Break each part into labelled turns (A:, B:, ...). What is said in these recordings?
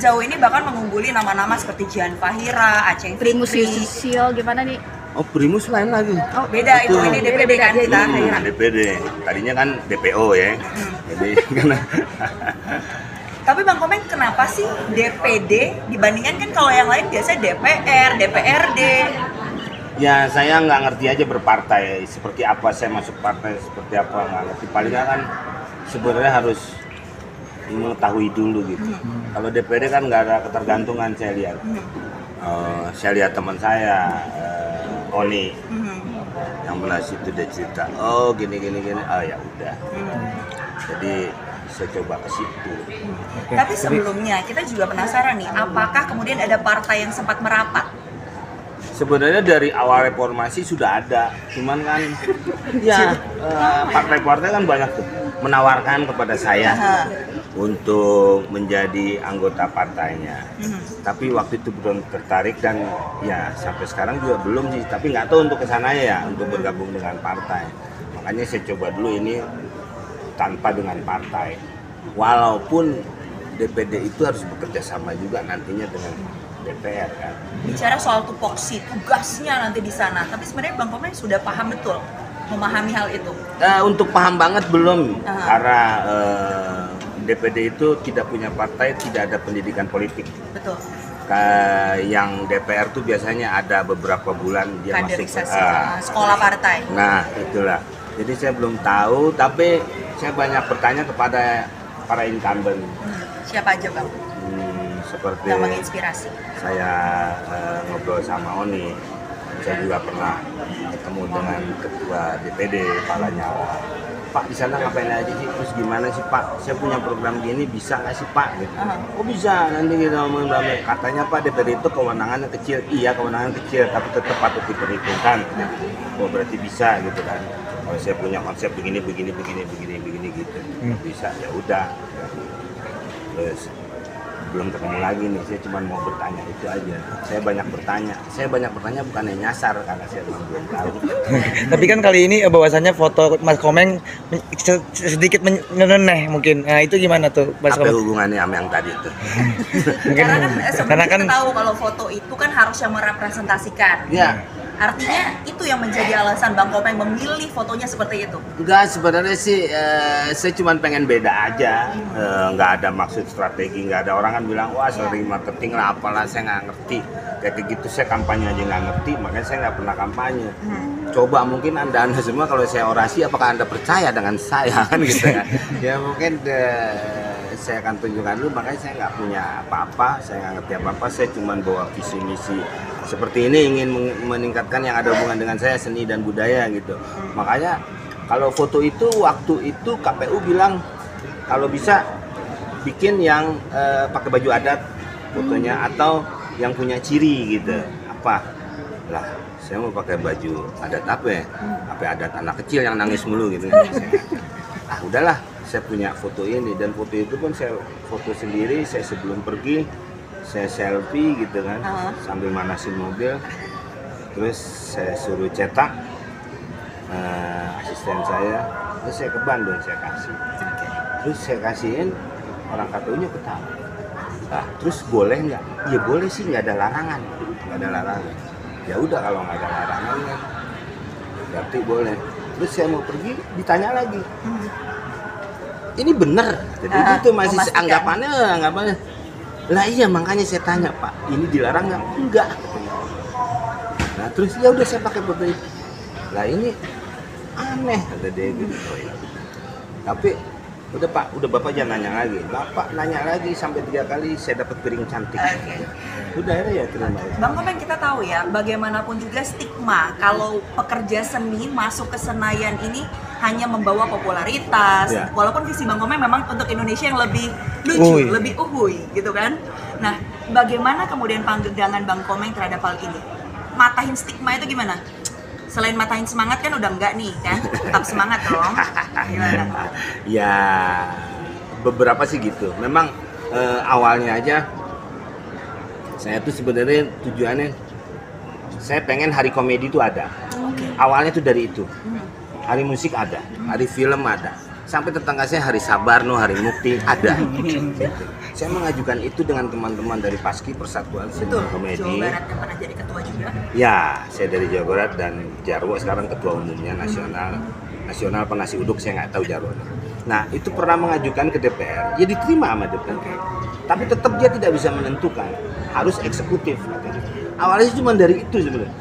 A: sejauh ini bahkan mengungguli nama-nama seperti Jihan Fahira, Aceh
B: Primus
A: Fikri.
B: Yustisio gimana nih?
C: Oh, Primus lain lagi.
A: Oh beda itu, ini DPD kan kita.
C: DPD. Tadinya kan DPO ya. Jadi karena
A: Tapi Bang Komeng kenapa sih DPD dibandingkan kan kalau yang lain biasanya DPR, DPRD?
C: ya saya nggak ngerti aja berpartai seperti apa, saya masuk partai seperti apa nggak ngerti. Paling nggak kan sebenarnya harus mengetahui dulu gitu. Kalau DPD kan nggak ada ketergantungan saya lihat. Saya lihat teman saya Oni yang pernah situ dia cerita, oh gini, oh ya udah. Jadi saya coba ke situ.
A: Tapi sebelumnya kita juga penasaran nih, apakah kemudian ada partai yang sempat merapat?
C: Sebenarnya dari awal reformasi sudah ada, cuman kan ya partai-partai kan banyak tuh menawarkan kepada saya untuk menjadi anggota partainya. Tapi waktu itu belum tertarik dan ya sampai sekarang juga belum sih. Tapi nggak tahu untuk kesananya ya, untuk bergabung dengan partai. Makanya saya coba dulu ini tanpa dengan partai. Walaupun DPD itu harus bekerja sama juga nantinya dengan DPR kan.
A: Bicara soal tupoksi, tugasnya nanti di sana. Tapi sebenarnya Bang Komeng sudah paham betul, memahami hal itu.
C: Untuk paham banget belum, karena DPD itu tidak punya partai, tidak ada pendidikan politik.
A: Betul.
C: Yang DPR tuh biasanya ada beberapa bulan dia masuk
A: sekolah partai.
C: Nah itulah. Jadi saya belum tahu, tapi saya banyak bertanya kepada para incumbent.
A: Siapa aja Bang?
C: Seperti
A: yang menginspirasi.
C: Saya ngobrol sama Oni, saya juga pernah ketemu dengan ketua DPD Pak Lanyala. Pak di sana ngapain aja sih? Terus gimana sih Pak? Saya punya program gini, bisa nggak sih Pak? Gitu. Oh bisa, nanti kita ngomongin rame. Katanya Pak DPD itu kewenangannya kecil. Iya kewenangan kecil, tapi tetap patut diperhitungkan. Oh berarti bisa gitu kan? Kalau saya punya konsep begini gitu, bisa ya udah. Terus belum ketemu lagi nih, saya cuma mau bertanya itu aja. Saya banyak bertanya bukannya nyasar karena saya belum tahu.
D: Tapi kan kali ini bahwasannya foto Mas Komeng sedikit menyeneneh mungkin. Nah itu gimana tuh Mas
C: Apa
D: Komeng?
C: hubungannya sama yang tadi itu?
A: Karena kan sebenarnya kita tahu kalau foto itu kan harus yang merepresentasikan.
C: Ya.
A: Artinya itu yang menjadi alasan Bang Komeng memilih fotonya seperti itu.
C: Enggak, sebenarnya sih saya cuma pengen beda aja. Nggak ada maksud strategi, nggak ada. Orang kan bilang wah strategi marketing lah apalah, saya nggak ngerti. Kayak gitu saya kampanye aja nggak ngerti, makanya saya nggak pernah kampanye. Coba mungkin anda semua kalau saya orasi, apakah anda percaya dengan saya kan gitu kan? Ya mungkin saya akan tunjukkan dulu, makanya saya nggak punya apa-apa, saya nggak ngerti apa-apa, saya cuma bawa visi misi seperti ini, ingin meningkatkan yang ada hubungan dengan saya, seni dan budaya gitu. Makanya kalau foto itu waktu itu KPU bilang kalau bisa bikin yang pakai baju adat fotonya atau yang punya ciri gitu. Apa lah, saya mau pakai baju adat apa ya? Apa adat anak kecil yang nangis mulu gitu. Udahlah, saya punya foto ini, dan foto itu pun saya foto sendiri. Saya sebelum pergi saya selfie gitu kan, sambil manasin mobil. Terus saya suruh cetak asisten saya, terus saya ke Bandung saya kasih. Terus saya kasihin, orang KPU-nya ketawa. Terus boleh nggak? Ya boleh sih, nggak ada larangan. Ya udah kalau nggak ada larangan kan, berarti boleh. Terus saya mau pergi, ditanya lagi. Ini benar. Jadi itu masih anggapannya. Lah iya, makanya saya tanya Pak, ini dilarang nggak? Enggak. Nah terus ya udah saya pakai foto itu. Lah ini aneh kata dia gitu. Tapi udah Pak, udah Bapak jangan nanya lagi. Bapak nanya lagi sampai 3 kali, saya dapat piring cantik. Udah ya terima.
A: Bang Komeng, kita tahu ya, bagaimanapun juga stigma kalau pekerja seni masuk ke Senayan ini hanya membawa popularitas. Walaupun visi Bang Komeng memang untuk Indonesia yang lebih lucu, lebih uhuy gitu kan. Nah, bagaimana kemudian pandangan Bang Komeng terhadap hal ini? Matahin stigma itu gimana? Selain matahin semangat kan udah enggak nih kan? Tetap semangat dong. Gimana?
C: Ya, beberapa sih gitu. Memang awalnya aja saya tuh sebenarnya tujuannya saya pengen hari komedi itu ada. Awalnya tuh dari itu. Hari musik ada, hari film ada. Sampai tetangga saya hari Sabarno, hari Mukti ada. Saya mengajukan itu dengan teman-teman dari Paski Persatuan Seni Komedi.
A: Jawa Barat yang pernah jadi ketua juga.
C: Ya, saya dari Jawa Barat dan Jarwo sekarang ketua umumnya nasional. Nasional apa nasi uduk saya nggak tahu Jarwo. Nah, itu pernah mengajukan ke DPR, ya diterima sama DPR. Tapi tetap dia tidak bisa menentukan, harus eksekutif katanya. Awalnya cuma dari itu sebenarnya.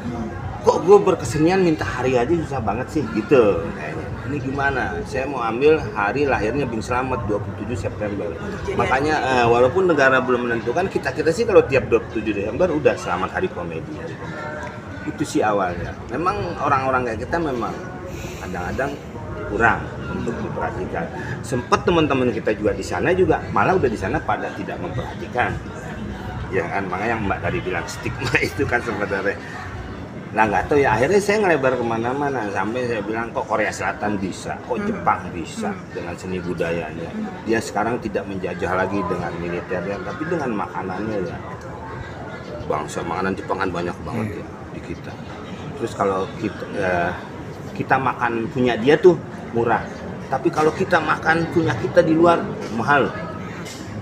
C: Kok gue berkesenian minta hari aja susah banget sih gitu kayaknya. Ini gimana? Saya mau ambil hari lahirnya Bing Slamet 27 September. Makanya walaupun negara belum menentukan, kita sih kalau tiap 27 Desember udah selamat hari komedi. Itu sih awalnya. Memang orang-orang kayak kita memang kadang-kadang kurang untuk diperhatikan. Sempat teman-teman kita juga di sana juga malah udah di sana pada tidak memperhatikan. Ya kan, makanya yang Mbak tadi bilang stigma itu kan sebenarnya. Nah nggak tahu ya, akhirnya saya ngelebar kemana-mana sampai saya bilang kok Korea Selatan bisa, kok Jepang bisa dengan seni budayanya. Dia sekarang tidak menjajah lagi dengan militernya, tapi dengan makanannya ya. Bangsa makanan Jepang kan banyak banget ya di kita. Terus kalau kita makan punya dia tuh murah, tapi kalau kita makan punya kita di luar mahal.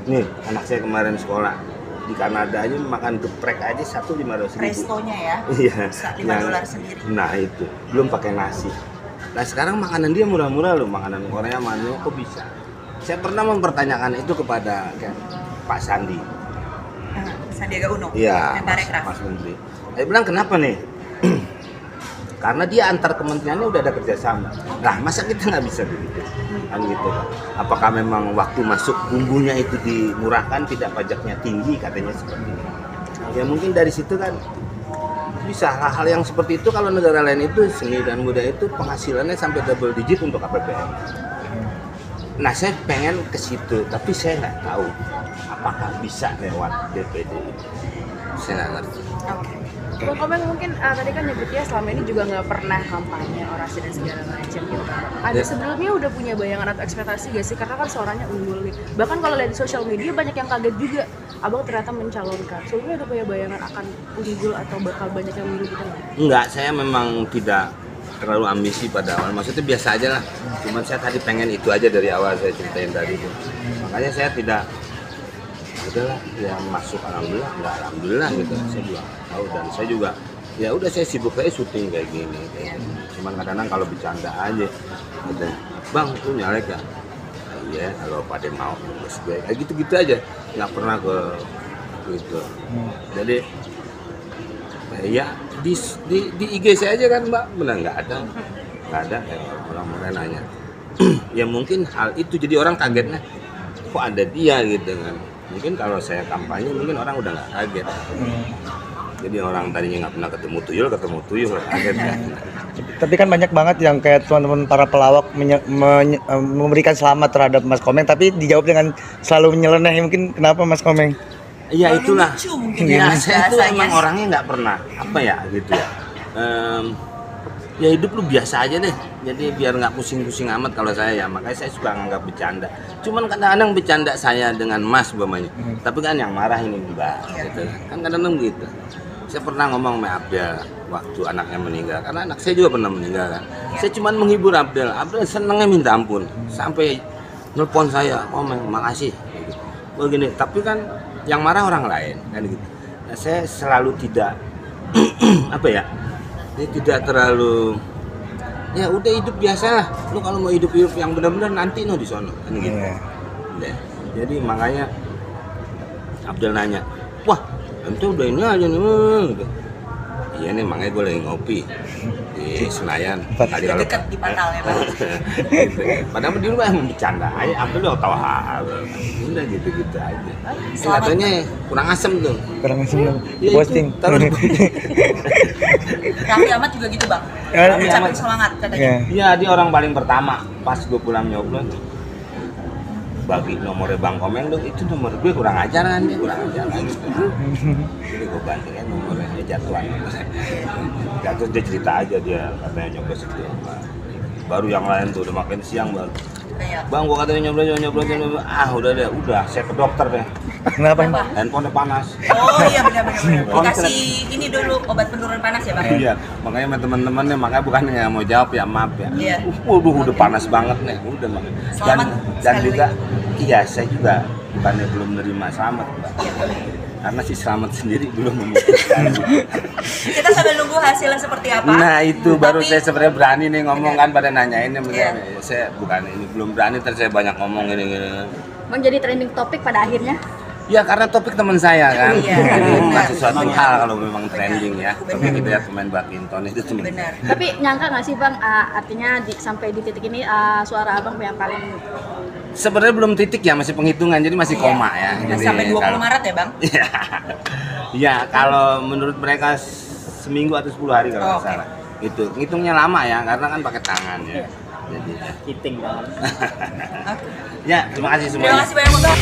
C: Nih anak saya kemarin sekolah di Kanada aja makan geprek aja 1.500.000.
A: Restonya ya,
C: Iya.
A: $5 sendiri.
C: Nah itu, belum pakai nasi. Nah sekarang makanan dia murah-murah loh, makanan Korea mana kok bisa? Saya pernah mempertanyakan itu kepada Pak Sandi.
A: Sandiaga Uno,
C: Iya,
A: Menparekraf.
C: Mas Menteri. Saya bilang kenapa nih? Karena dia antar kementeriannya udah ada kerjasama. Nah masa kita nggak bisa begitu? Kan gitu. Apakah memang waktu masuk bumbunya itu dimurahkan, tidak pajaknya tinggi katanya seperti itu. Ya mungkin dari situ kan bisa hal-hal yang seperti itu. Kalau negara lain itu seni dan budaya itu penghasilannya sampai double digit untuk APBN. Nah saya pengen ke situ, tapi saya nggak tahu apakah bisa lewat DPD. Saya nggak ngerti.
B: Bang Komeng mungkin tadi kan nyebutnya selama ini juga nggak pernah kampanye orasi dan segala macam gitu. Ada sebelumnya udah punya bayangan atau ekspektasi gak sih? Karena kan suaranya unggul nih. Bahkan kalau lihat di sosial media banyak yang kaget juga. Abang ternyata mencalonkan. Sebelumnya udah punya bayangan akan unggul atau bakal banyak yang milih gitu?
C: Enggak, saya memang tidak terlalu ambisi pada awal. Maksudnya biasa aja lah. Cuman saya tadi pengen itu aja dari awal saya ceritain tadi itu. Makanya saya tidak udahlah ya masuk alhamdulillah gitu. Saya juga tahu dan saya juga ya udah saya sibuk kayak syuting kayak gini. Cuman kadang-kadang kalau bercanda aja gitu. Bang, lu nyalek ya? Iya, kalau pada mau terus gue kayak gitu-gitu aja. Nggak pernah ke gitu. Jadi ya di IG saya aja kan Mbak, benar nggak ada kayak orang mulai nanya. Ya mungkin hal itu jadi orang kagetnya kok ada dia gitu kan. Mungkin kalau saya kampanye mungkin orang udah nggak kaget. Jadi orang tadinya nggak pernah ketemu tuyul kaget kan.
D: Tapi kan banyak banget yang kayak teman-teman para pelawak memberikan selamat terhadap Mas Komeng, tapi dijawab dengan selalu menyeleneh. Mungkin kenapa Mas Komeng?
C: Iya itulah.
A: Lucu mungkin
C: Ya
A: ya,
C: saya itu
A: bahasanya.
C: emang orangnya nggak pernah apa ya gitu ya. Ya hidup lu biasa aja deh. Jadi biar nggak pusing-pusing amat kalau saya ya. Makanya saya suka nganggap bercanda. Cuman kadang-kadang bercanda saya dengan Mas umpamanya. Tapi kan yang marah ini Mbak. Gitu. Kan kadang-kadang gitu. Saya pernah ngomong sama Abdel waktu anaknya meninggal. Karena anak saya juga pernah meninggal kan. Saya cuman menghibur Abdel. Abdel senengnya minta ampun. Sampai nelpon saya, makasih. Gitu. Begini. Tapi kan yang marah orang lain kan gitu. Nah, saya selalu tidak apa ya? Dia tidak terlalu ya udah hidup biasa lah. Lu kalau mau hidup yang benar-benar nanti di sono kan gitu. Yeah. Jadi makanya Abdel nanya, "Wah, ente udah ini aja nih." Gitu. Iya nih, makanya gue lagi ngopi di Senayan. Tadi kalau
A: Dekat di Pantal ya Bang.
C: gitu. Padahal di rumah emang bercanda aja, Abdel udah tahu hal. Udah gitu-gitu aja. Katanya kurang asem tuh.
D: Kurang asem
C: Ya,
D: posting.
C: itu, taruh.
A: Raffi Ahmad juga gitu Bang.
C: Raffi
A: Ucapin
C: Ahmad.
A: semangat katanya.
D: Ya.
C: Iya, dia orang paling pertama pas gue pulang nyoblos bagi nomornya Bang Komeng dong, itu nomor gue kurang ajar kan, dia kurang ajar gitu. Jadi gue bandingin nomornya jatuhan. Jatuh dia cerita aja dia katanya nyoblos itu. Baru yang lain tuh udah makin siang baru.
A: Banyak.
C: Bang, gua katanya nyoblos. Udah, saya ke dokter deh.
D: Kenapa emang?
C: Handphonenya panas.
A: Oh iya benar. Dikasih ini dulu obat penurun panas ya Bang?
C: Iya, makanya sama teman-teman nih, makanya bukan nggak mau jawab ya, maaf ya.
A: Iya.
C: Waduh, udah panas banget nih, udah banget.
A: Selamat
C: Dan
A: sekali
C: juga,
A: lagi.
C: iya saya juga bukannya belum nerima selamat, Mbak.
A: Iya.
C: Karena si selamat sendiri belum memutuskan.
A: Kita sambil nunggu hasilnya seperti apa.
C: Nah itu baru
A: Tapi-
C: saya sebenarnya berani nih ngomong kan pada nanyain
A: Iya.
C: saya bukan ini belum berani terus saya banyak ngomong gini.
E: Bang jadi trending topik pada akhirnya.
C: Ya karena topik teman saya kan.
A: Iya,
C: Jadi
A: benar.
C: sesuatu hal kalau memang trending ya.
A: Benar.
C: Tapi kita lihat pemain badminton itu teman.
A: Benar.
E: Tapi nyangka nggak sih Bang, artinya sampai di titik ini suara Abang yang paling
C: Sebenarnya belum titik ya, masih penghitungan jadi masih koma ya.
A: Masih
C: Jadi
A: sampai 20
C: kalau-
A: Maret ya Bang?
C: Iya. Ya kalau menurut mereka seminggu atau 10 hari kalau
A: Oh,
C: nggak
A: oke.
C: salah. Itu ngitungnya lama ya karena kan pakai tangan ya. Jadi
A: Oke.
C: ya terima kasih semuanya.
A: Terima kasih banyak Bang.